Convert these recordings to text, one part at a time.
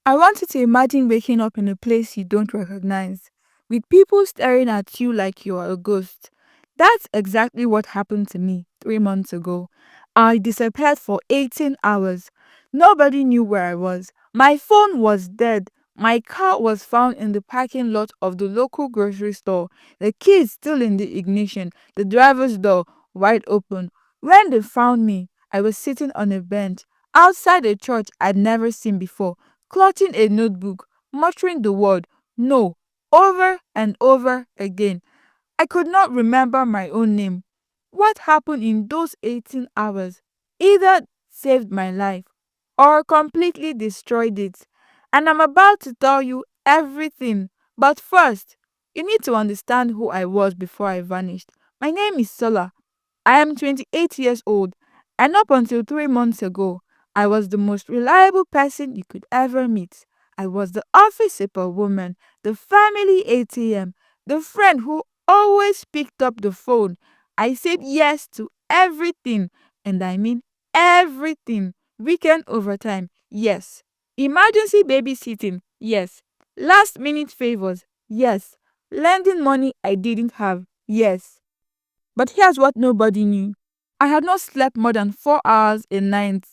I want you to imagine waking up in a place you don't recognize, with people staring at you like you are a ghost. That's exactly what happened to me 3 months ago. I disappeared for 18 hours. Nobody knew where I was. My phone was dead. My car was found in the parking lot of the local grocery store. The keys still in the ignition, the driver's door wide open. When they found me, I was sitting on a bench outside a church I'd never seen before, clutching a notebook, muttering the word no over and over again. I could not remember my own name. What happened in those 18 hours either saved my life or completely destroyed it. And I'm about to tell you everything. But first, you need to understand who I was before I vanished. My name is Sola. I am 28 years old, and up until 3 months ago, I was the most reliable person you could ever meet. I was the office superwoman, the family ATM, the friend who always picked up the phone. I said yes to everything, and I mean everything. Weekend overtime, yes. Emergency babysitting, yes. Last minute favors, yes. Lending money I didn't have, yes. But here's what nobody knew. I had not slept more than 4 hours a night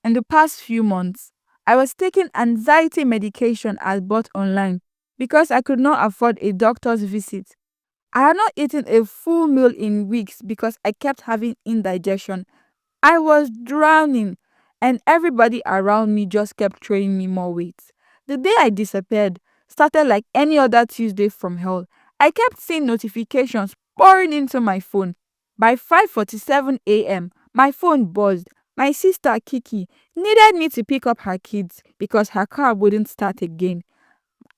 in the past few months. I was taking anxiety medication I bought online because I could not afford a doctor's visit. I had not eaten a full meal in weeks because I kept having indigestion. I was drowning, and everybody around me just kept throwing me more weight. The day I disappeared started like any other Tuesday from hell. I kept seeing notifications pouring into my phone. By 5:47 a.m., my phone buzzed. My sister Kiki needed me to pick up her kids because her car wouldn't start again.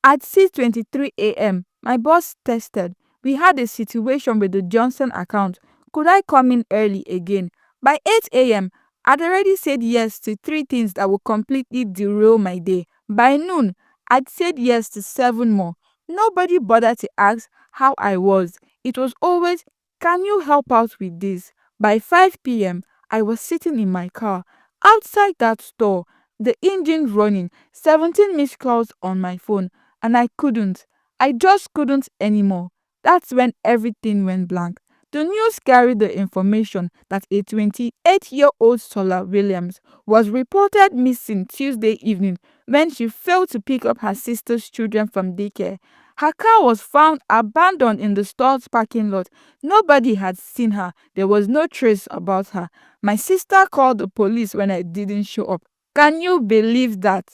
At 6:23 a.m., my boss texted. We had a situation with the Johnson account. Could I come in early again? By 8 a.m., I'd already said yes to three things that would completely derail my day. By noon, I'd said yes to seven more. Nobody bothered to ask how I was. It was always, can you help out with this? By 5 p.m., I was sitting in my car outside that store, the engine running, 17 missed calls on my phone, and I couldn't. I just couldn't anymore. That's when everything went blank. The news carried the information that a 28-year-old Sola Williams was reported missing Tuesday evening when she failed to pick up her sister's children from daycare. Her car was found abandoned in the store's parking lot. Nobody had seen her. There was no trace about her. My sister called the police when I didn't show up. Can you believe that?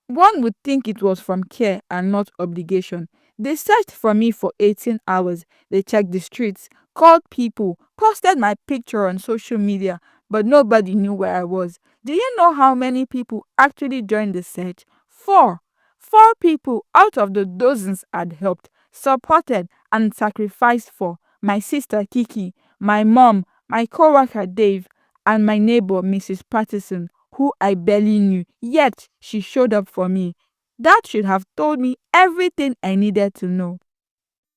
One would think it was from care and not obligation. They searched for me for 18 hours. They checked the streets, called people, posted my picture on social media, but nobody knew where I was. Do you know how many people actually joined the search? Four. Four people out of the dozens I'd helped, supported, and sacrificed for. My sister Kiki, my mom, my coworker Dave, and my neighbor Mrs. Patterson, who I barely knew, yet she showed up for me. That should have told me everything I needed to know.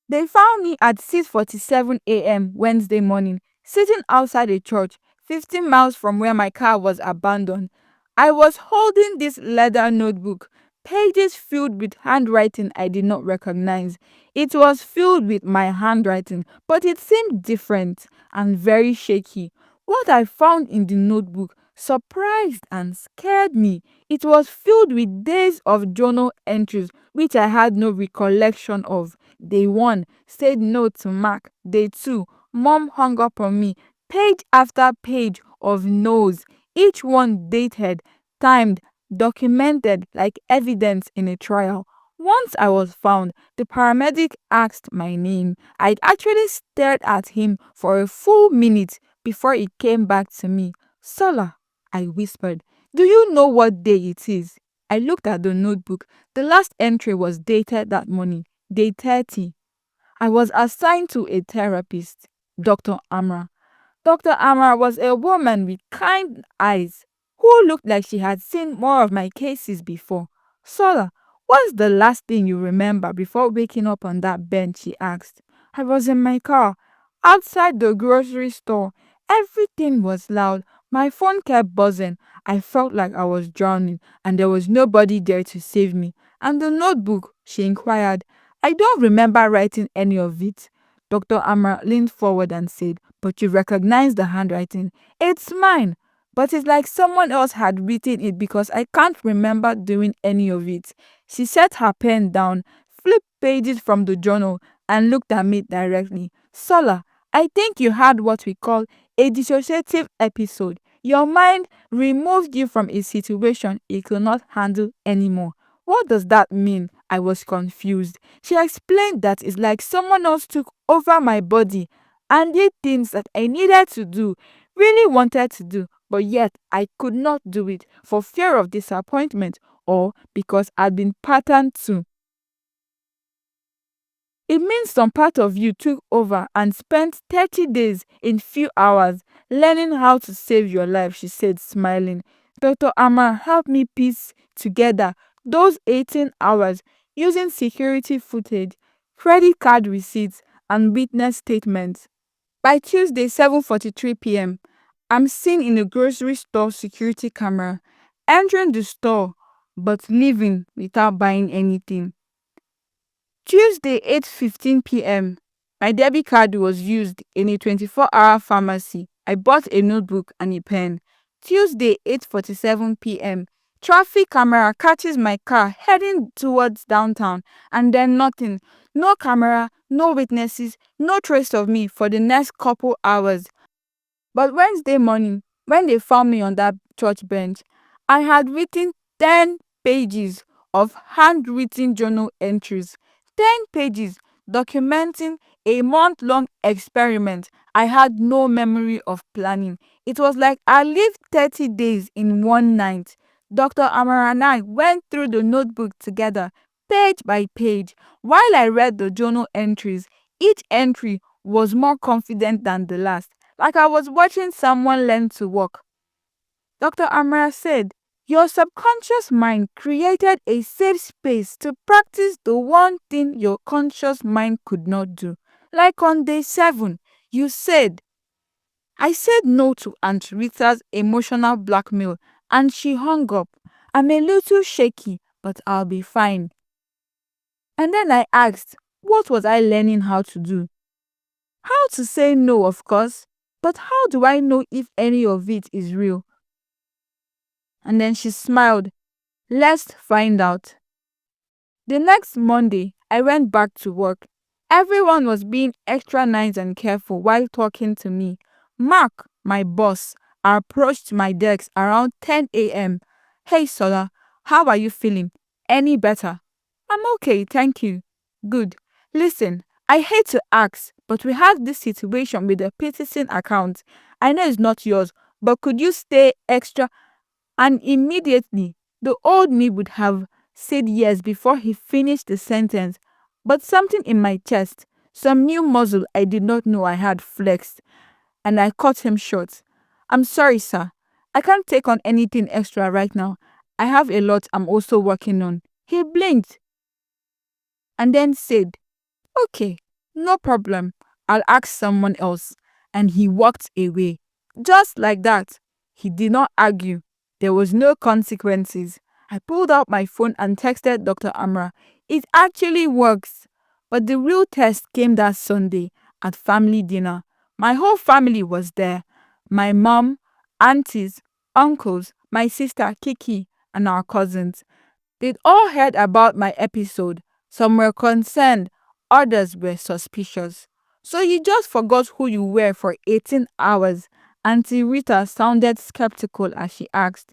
They found me at 6:47 a.m. Wednesday morning, sitting outside a church, 15 miles from where my car was abandoned. I was holding this leather notebook, pages filled with handwriting I did not recognize. It was filled with my handwriting, but it seemed different and very shaky. What I found in the notebook surprised and scared me. It was filled with days of journal entries which I had no recollection of. Day 1 said no to Mark. Day 2, Mom hung up on me. Page after page of no's, each one dated, timed, documented like evidence in a trial. Once I was found, the paramedic asked my name. I'd actually stared at him for a full minute before it came back to me. Sola, I whispered, do you know what day it is? I looked at the notebook. The last entry was dated that morning, day 30. I was assigned to a therapist, Dr. Amra. Dr. Amar was a woman with kind eyes who looked like she had seen more of my cases before. Sola, what's the last thing you remember before waking up on that bench? She asked. I was in my car, outside the grocery store. Everything was loud. My phone kept buzzing. I felt like I was drowning and there was nobody there to save me. And the notebook, she inquired. I don't remember writing any of it. Dr. Amar leaned forward and said, but you recognize the handwriting. It's mine. But it's like someone else had written it because I can't remember doing any of it. She set her pen down, flipped pages from the journal, and looked at me directly. Sola, I think you had what we call a dissociative episode. Your mind removed you from a situation it could not handle anymore. What does that mean? I was confused. She explained that it's like someone else took over my body and did things that I needed to do, really wanted to do, but yet I could not do it for fear of disappointment or because I'd been patterned to. It means some part of you took over and spent 30 days in few hours learning how to save your life, she said, smiling. Dr. Amar helped me piece together those 18 hours using security footage, credit card receipts, and witness statements. By Tuesday, 7:43 p.m., I'm seen in a grocery store security camera, entering the store but leaving without buying anything. Tuesday, 8:15 p.m., my debit card was used in a 24-hour pharmacy. I bought a notebook and a pen. Tuesday, 8:47 p.m., traffic camera catches my car heading towards downtown and then nothing. No camera, no witnesses, no trace of me for the next couple hours. But Wednesday morning, when they found me on that church bench, I had written 10 pages of handwritten journal entries. 10 pages documenting a month-long experiment I had no memory of planning. It was like I lived 30 days in one night. Dr. Amar and I went through the notebook together, page by page. While I read the journal entries, each entry was more confident than the last, like I was watching someone learn to walk. Dr. Amara said, your subconscious mind created a safe space to practice the one thing your conscious mind could not do. Like on day 7, you said, I said no to Aunt Rita's emotional blackmail and she hung up. I'm a little shaky, but I'll be fine. And then I asked, what was I learning how to do? How to say no, of course, but how do I know if any of it is real? And then she smiled. Let's find out. The next Monday, I went back to work. Everyone was being extra nice and careful while talking to me. Mark, my boss, approached my desk around 10 a.m. Hey, Sola, how are you feeling? Any better? I'm okay, thank you. Good. Listen, I hate to ask, but we had this situation with the Peterson account. I know it's not yours, but could you stay extra? And immediately, the old me would have said yes before he finished the sentence. But something in my chest, some new muscle I did not know I had flexed, and I cut him short. I'm sorry, sir. I can't take on anything extra right now. I have a lot I'm also working on. He blinked and then said, okay, no problem. I'll ask someone else. And he walked away. Just like that. He did not argue. There was no consequences. I pulled out my phone and texted Dr. Amra. It actually works. But the real test came that Sunday at family dinner. My whole family was there. My mom, aunties, uncles, my sister Kiki, and our cousins. They'd all heard about my episode. Some were concerned, others were suspicious. So you just forgot who you were for 18 hours. Auntie Rita sounded skeptical as she asked.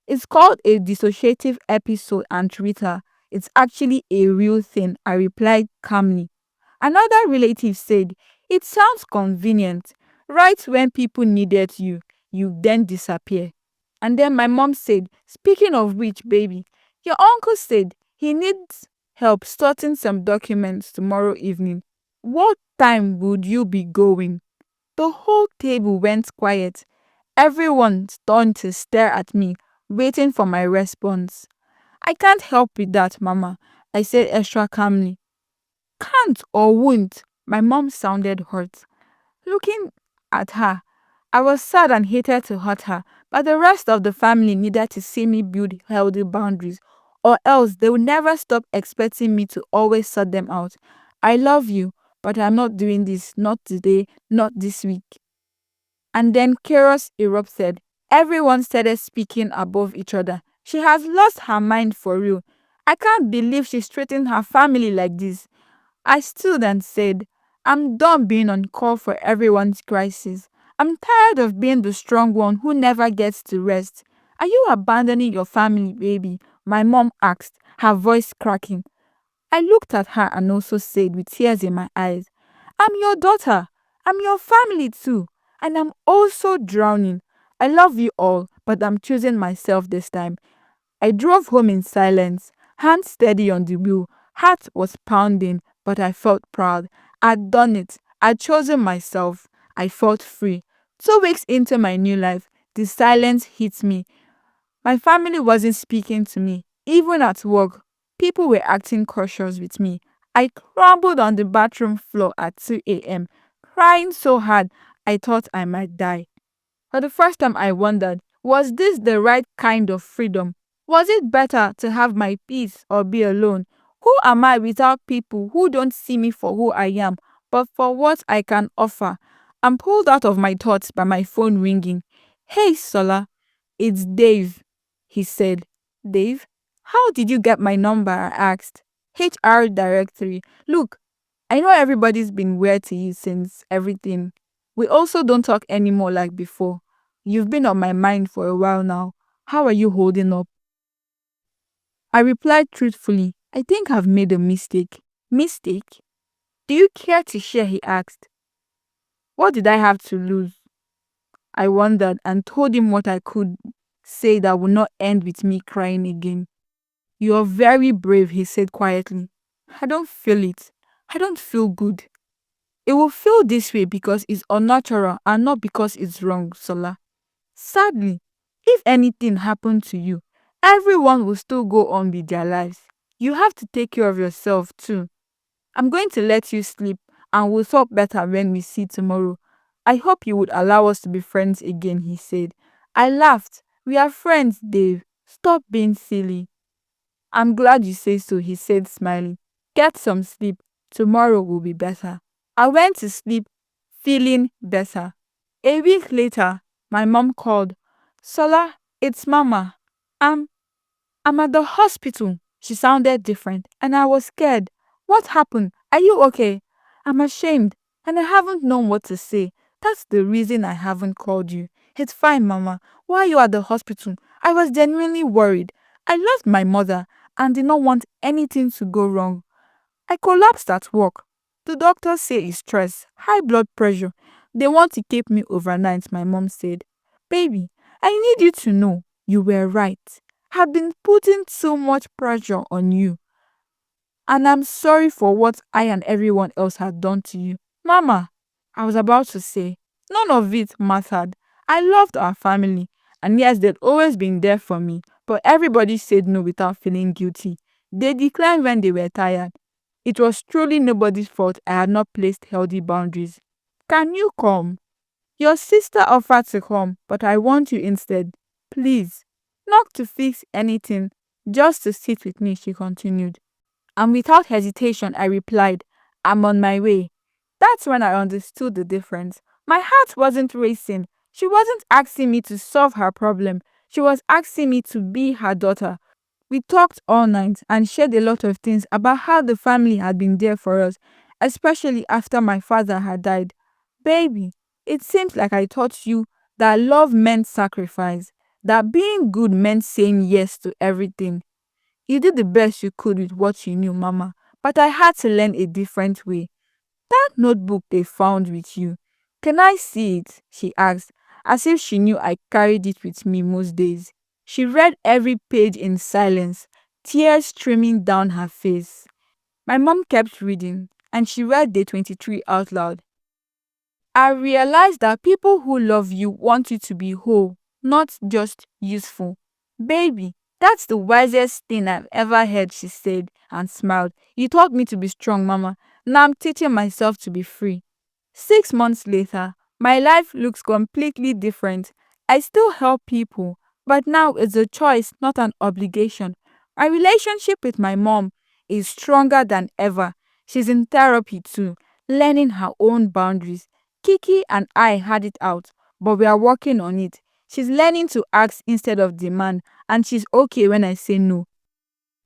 It's called a dissociative episode, Aunt Rita. It's actually a real thing, I replied calmly. Another relative said, it sounds convenient. Right when people needed you, you then disappear. And then my mom said, speaking of which, baby, your uncle said he needs help sorting some documents tomorrow evening. What time would you be going? The whole table went quiet. Everyone turned to stare at me, waiting for my response. I can't help with that, Mama, I said extra calmly. Can't or won't? My mom sounded hurt. Looking at her, I was sad and hated to hurt her, but the rest of the family needed to see me build healthy boundaries, or else they would never stop expecting me to always sort them out. I love you, but I'm not doing this, not today, not this week. And then chaos erupted. Everyone started speaking above each other. She has lost her mind for real. I can't believe she's treating her family like this. I stood and said, I'm done being on call for everyone's crisis. I'm tired of being the strong one who never gets to rest. Are you abandoning your family, baby? My mom asked, her voice cracking. I looked at her and also said with tears in my eyes, I'm your daughter. I'm your family too. And I'm also drowning. I love you all, but I'm choosing myself this time. I drove home in silence, hands steady on the wheel. Heart was pounding, but I felt proud. I'd done it. I'd chosen myself. I felt free. 2 weeks into my new life, the silence hit me. My family wasn't speaking to me. Even at work, people were acting cautious with me. I crumbled on the bathroom floor at 2 a.m., crying so hard I thought I might die. For the first time, I wondered, was this the right kind of freedom? Was it better to have my peace or be alone? Who am I without people who don't see me for who I am, but for what I can offer? I'm pulled out of my thoughts by my phone ringing. Hey, Sola, it's Dave, he said. Dave? How did you get my number? I asked. HR directory. Look, I know everybody's been weird to you since everything. We also don't talk anymore like before. You've been on my mind for a while now. How are you holding up? I replied truthfully, I think I've made a mistake. Mistake? Do you care to share? He asked. What did I have to lose? I wondered and told him what I could say that would not end with me crying again. You're very brave, he said quietly. I don't feel it. I don't feel good. It will feel this way because it's unnatural and not because it's wrong, Sola. Sadly, if anything happened to you, everyone will still go on with their lives. You have to take care of yourself too. I'm going to let you sleep and we'll talk better when we see tomorrow. I hope you would allow us to be friends again, he said. I laughed. We are friends, Dave. Stop being silly. I'm glad you say so, he said, smiling. Get some sleep. Tomorrow will be better. I went to sleep feeling better. A week later, my mom called. Sola, it's Mama. I'm I'm at the hospital. She sounded different, and I was scared. What happened? Are you okay? I'm ashamed, and I haven't known what to say. That's the reason I haven't called you. It's fine, Mama. Why are you at the hospital? I was genuinely worried. I lost my mother and did not want anything to go wrong. I collapsed at work. The doctors say it's stress, high blood pressure. They want to keep me overnight, my mom said. Baby, I need you to know you were right. I've been putting so much pressure on you. And I'm sorry for what I and everyone else had done to you. Mama, I was about to say, none of it mattered. I loved our family. And yes, they'd always been there for me. But everybody said no without feeling guilty. They declined when they were tired. It was truly nobody's fault I had not placed healthy boundaries. Can you come? Your sister offered to come, but I want you instead. Please. Not to fix anything, just to sit with me, she continued. And without hesitation, I replied, I'm on my way. That's when I understood the difference. My heart wasn't racing. She wasn't asking me to solve her problem. She was asking me to be her daughter. We talked all night and shared a lot of things about how the family had been there for us, especially after my father had died. Baby, it seems like I taught you that love meant sacrifice, that being good meant saying yes to everything. You did the best you could with what you knew, Mama, but I had to learn a different way. That notebook they found with you, can I see it? She asked, as if she knew I carried it with me most days. She read every page in silence, tears streaming down her face. My mom kept reading, and she read day 23 out loud. I realized that people who love you want you to be whole, not just useful. Baby, that's the wisest thing I've ever heard, she said and smiled. You taught me to be strong, Mama. Now I'm teaching myself to be free. 6 months later, My life looks completely different. I still help people, but now it's a choice, not an obligation. My relationship with my mom is stronger than ever. She's in therapy too, learning her own boundaries. Kiki and I had it out, but we are working on it. She's learning to ask instead of demand, and she's okay when I say no.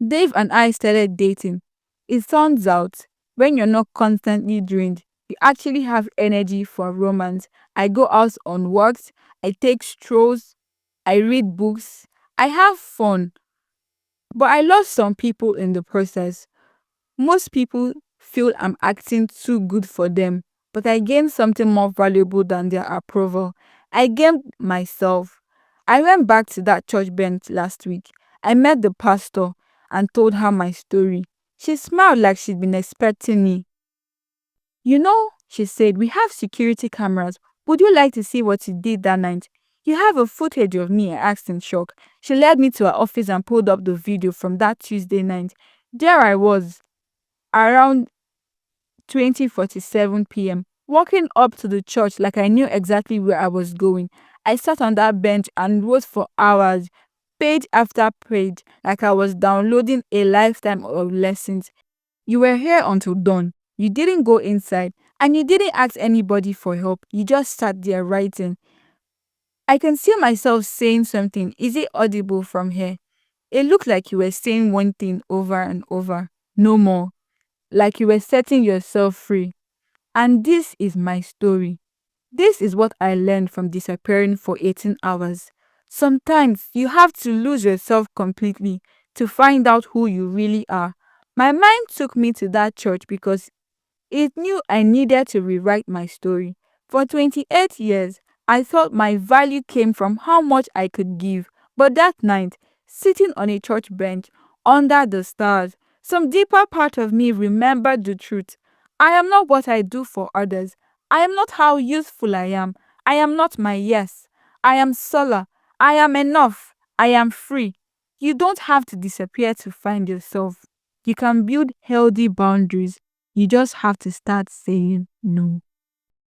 Dave and I started dating. It turns out, when you're not constantly drained, you actually have energy for romance. I go out on walks, I take strolls, I read books, I have fun. But I lost some people in the process. Most people feel I'm acting too good for them, but I gained something more valuable than their approval. I gained myself. I went back to that church bench last week. I met the pastor and told her my story. She smiled like she'd been expecting me. You know, she said, we have security cameras. Would you like to see what you did that night? You have a footage of me, I asked in shock. She led me to her office and pulled up the video from that Tuesday night. There I was, around 20:47 p.m., walking up to the church like I knew exactly where I was going. I sat on that bench and wrote for hours, page after page, like I was downloading a lifetime of lessons. You were here until dawn. You didn't go inside, and you didn't ask anybody for help. You just sat there writing. I can see myself saying something. Is it audible from here? It looked like you were saying one thing over and over. No more. Like you were setting yourself free. And this is my story. This is what I learned from disappearing for 18 hours. Sometimes you have to lose yourself completely to find out who you really are. My mind took me to that church because it knew I needed to rewrite my story. For 28 years, I thought my value came from how much I could give. But that night, sitting on a church bench under the stars, some deeper part of me remembered the truth. I am not what I do for others. I am not how useful I am. I am not my yes. I am solar. I am enough. I am free. You don't have to disappear to find yourself. You can build healthy boundaries. You just have to start saying no.